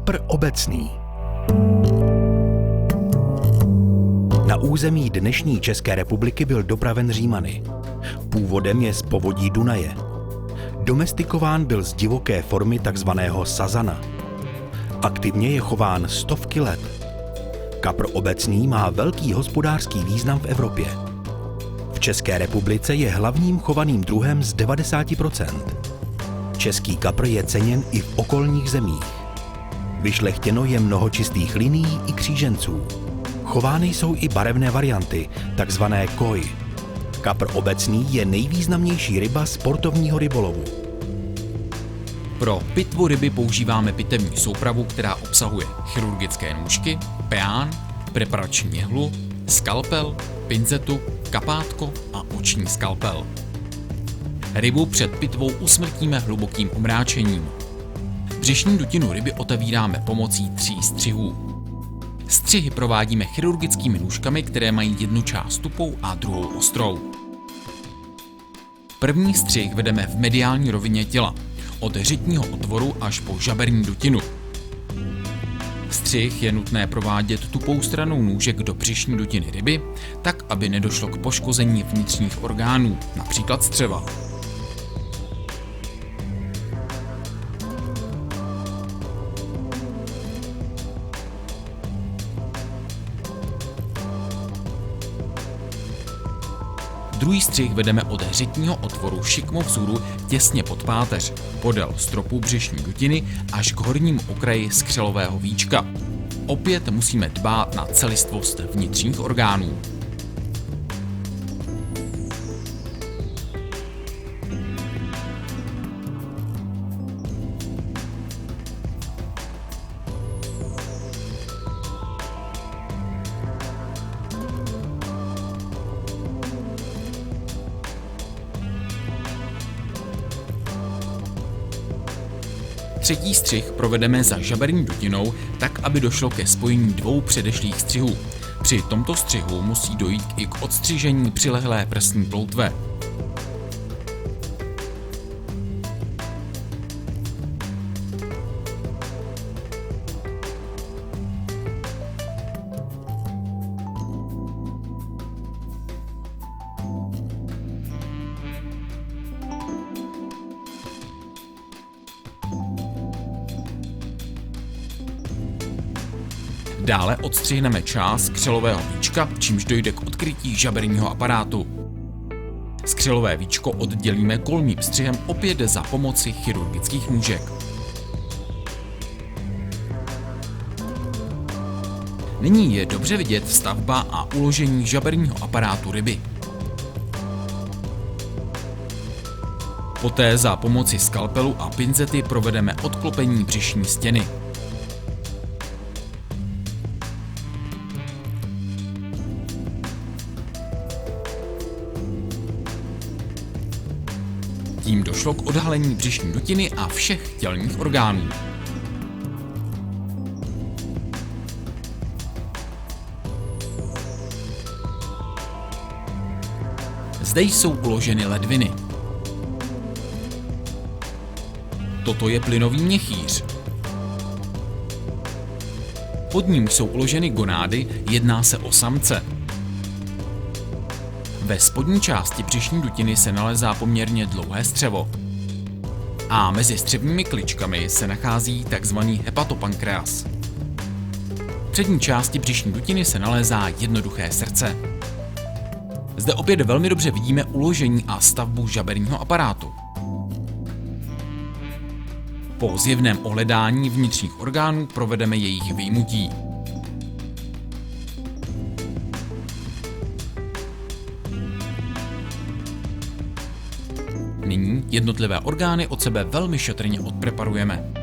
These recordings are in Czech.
Kapr obecný. Na území dnešní České republiky byl dopraven Římany. Původem je z povodí Dunaje. Domestikován byl z divoké formy takzvaného sazana. Aktivně je chován stovky let. Kapr obecný má velký hospodářský význam v Evropě. V České republice je hlavním chovaným druhem z 90%. Český kapr je ceněn i v okolních zemích. Vyšlechtěno je mnoho čistých linií i kříženců. Chovány jsou i barevné varianty, takzvané koi. Kapr obecný je nejvýznamnější ryba sportovního rybolovu. Pro pitvu ryby používáme pitevní soupravu, která obsahuje chirurgické nůžky, peán, preparační jehlu, skalpel, pincetu, kapátko a oční skalpel. Rybu před pitvou usmrtíme hlubokým omráčením. Břišní dutinu ryby otevíráme pomocí 3 střihů. Střihy provádíme chirurgickými nůžkami, které mají jednu část tupou a druhou ostrou. První střih vedeme v mediální rovině těla, od řitního otvoru až po žaberní dutinu. Střih je nutné provádět tupou stranou nůžek do břišní dutiny ryby, tak aby nedošlo k poškození vnitřních orgánů, například střeva. Druhý střih vedeme od řitního otvoru šikmovzůru těsně pod páteř, podél stropu břišní dutiny až k hornímu okraji skřelového víčka. Opět musíme dbát na celistvost vnitřních orgánů. Třetí střih provedeme za žaberní dutinou tak, aby došlo ke spojení 2 předešlých střihů. Při tomto střihu musí dojít i k odstřižení přilehlé prsní ploutve. Dále odstřihneme část skřelového víčka, čímž dojde k odkrytí žaberního aparátu. Skřelové víčko oddělíme kolmým střihem opět za pomoci chirurgických nůžek. Nyní je dobře vidět stavba a uložení žaberního aparátu ryby. Poté za pomoci skalpelu a pincety provedeme odklopení břišní stěny. Tím došlo k odhalení břišní dutiny a všech tělních orgánů. Zde jsou uloženy ledviny. Toto je plynový měchýř. Pod ním jsou uloženy gonády, jedná se o samce. Ve spodní části břišní dutiny se nalézá poměrně dlouhé střevo. A mezi střevními kličkami se nachází tzv. Hepatopankreas. V přední části břišní dutiny se nalézá jednoduché srdce. Zde opět velmi dobře vidíme uložení a stavbu žaberního aparátu. Po zjevném ohledání vnitřních orgánů provedeme jejich vyjmutí. Nyní jednotlivé orgány od sebe velmi šetrně odpreparujeme.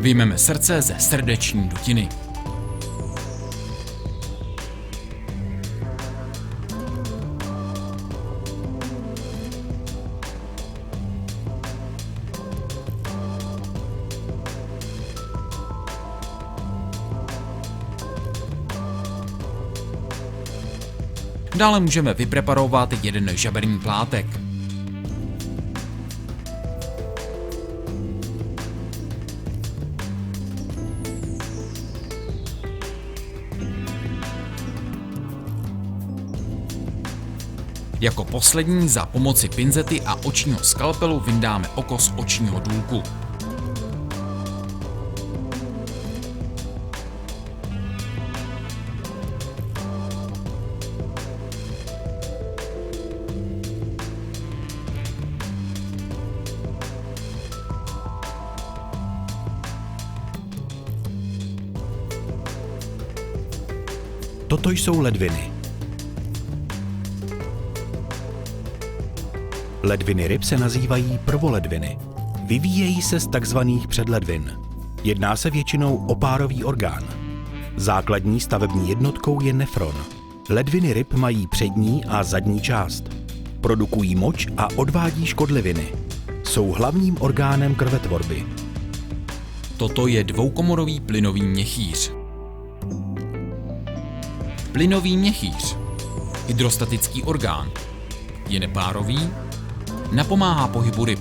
Vyjmeme srdce ze srdeční dutiny. Dále můžeme vypreparovat jeden žaberní plátek. Jako poslední za pomoci pinzety a očního skalpelu vyndáme oko z očního důlku. Toto jsou ledviny. Ledviny ryb se nazývají prvoledviny. Vyvíjejí se z takzvaných předledvin. Jedná se většinou o párový orgán. Základní stavební jednotkou je nefron. Ledviny ryb mají přední a zadní část. Produkují moč a odvádí škodliviny. Jsou hlavním orgánem krvetvorby. Toto je dvoukomorový plynový měchýř. Plynový měchýř, hydrostatický orgán, je nepárový, napomáhá pohybu ryb.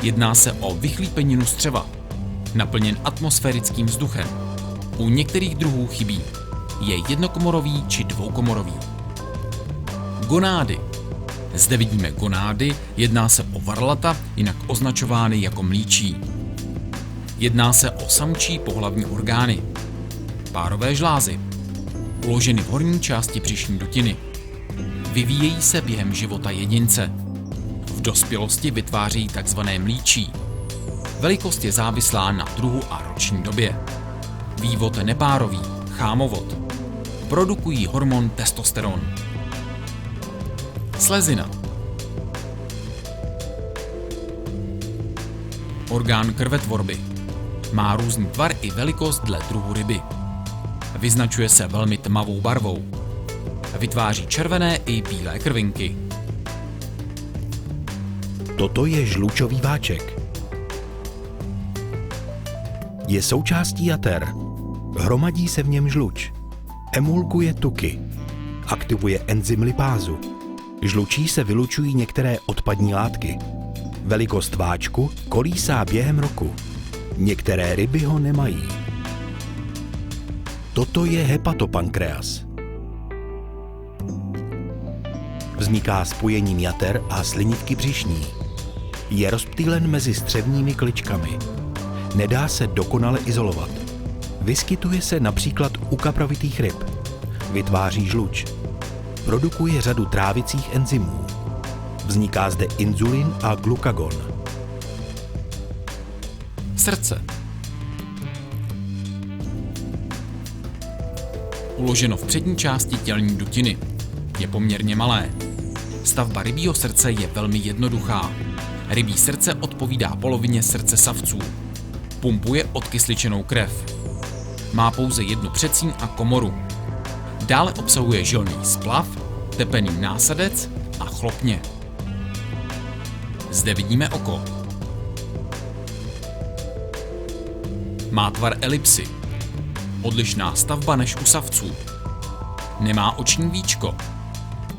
Jedná se o vychlípeninu střeva, naplněn atmosférickým vzduchem. U některých druhů chybí. Je jednokomorový či dvoukomorový. Gonády. Zde vidíme gonády, jedná se o varlata, jinak označovány jako mlýčí. Jedná se o samčí pohlavní orgány. Párové žlázy. Uloženy v horní části břišní dutiny. Vyvíjejí se během života jedince. V dospělosti vytvářejí tzv. Mlýčí. Velikost je závislá na druhu a roční době. Vývod nepárový, chámovod. Produkují hormon testosteron. Slezina. Orgán krvetvorby. Má různý tvar i velikost dle druhu ryby. Vyznačuje se velmi tmavou barvou. Vytváří červené i bílé krvinky. Toto je žlučový váček. Je součástí jater. Hromadí se v něm žluč. Emulguje tuky. Aktivuje enzym lipázu. Žlučí se vylučují některé odpadní látky. Velikost váčku kolísá během roku. Některé ryby ho nemají. Toto je hepatopankreas. Vzniká spojením jater a slinivky břišní. Je rozptýlen mezi střevními kličkami. Nedá se dokonale izolovat. Vyskytuje se například u kaprovitých ryb. Vytváří žluč. Produkuje řadu trávicích enzymů. Vzniká zde inzulin a glukagon. Srdce. Uloženo v přední části tělní dutiny. Je poměrně malé. Stavba rybího srdce je velmi jednoduchá. Rybí srdce odpovídá polovině srdce savců. Pumpuje odkysličenou krev. Má pouze jednu předsíň a komoru. Dále obsahuje žilný splav, tepenný násadec a chlopně. Zde vidíme oko. Má tvar elipsy. Odlišná stavba než u savců. Nemá oční víčko.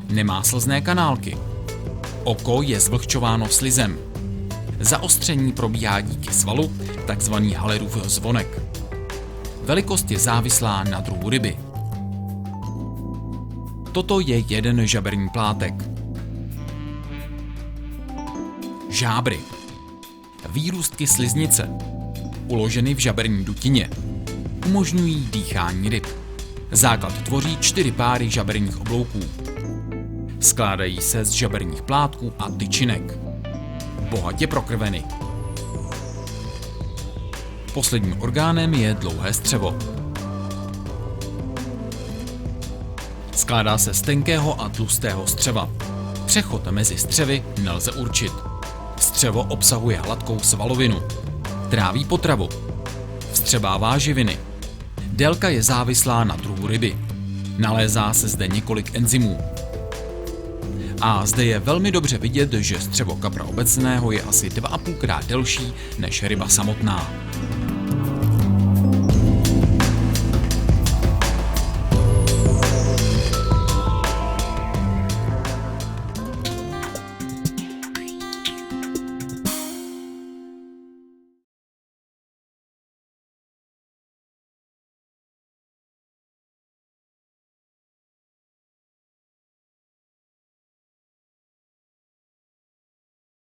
Nemá slzné kanálky. Oko je zvlhčováno slizem. Zaostření probíhá díky svalu, takzvaný Hallerův zvonek. Velikost je závislá na druhu ryby. Toto je jeden žaberní plátek. Žábry. Výrůstky sliznice. Uloženy v žaberní dutině. Umožňují dýchání ryb. Základ tvoří 4 páry žaberních oblouků. Skládají se z žaberních plátků a tyčinek. Bohatě prokrveny. Posledním orgánem je dlouhé střevo. Skládá se z tenkého a tlustého střeva. Přechod mezi střevy nelze určit. Střevo obsahuje hladkou svalovinu. Tráví potravu. Vstřebává živiny. Délka je závislá na druhu ryby. Nalézá se zde několik enzymů. A zde je velmi dobře vidět, že střevo kapra obecného je asi 2,5krát delší než ryba samotná.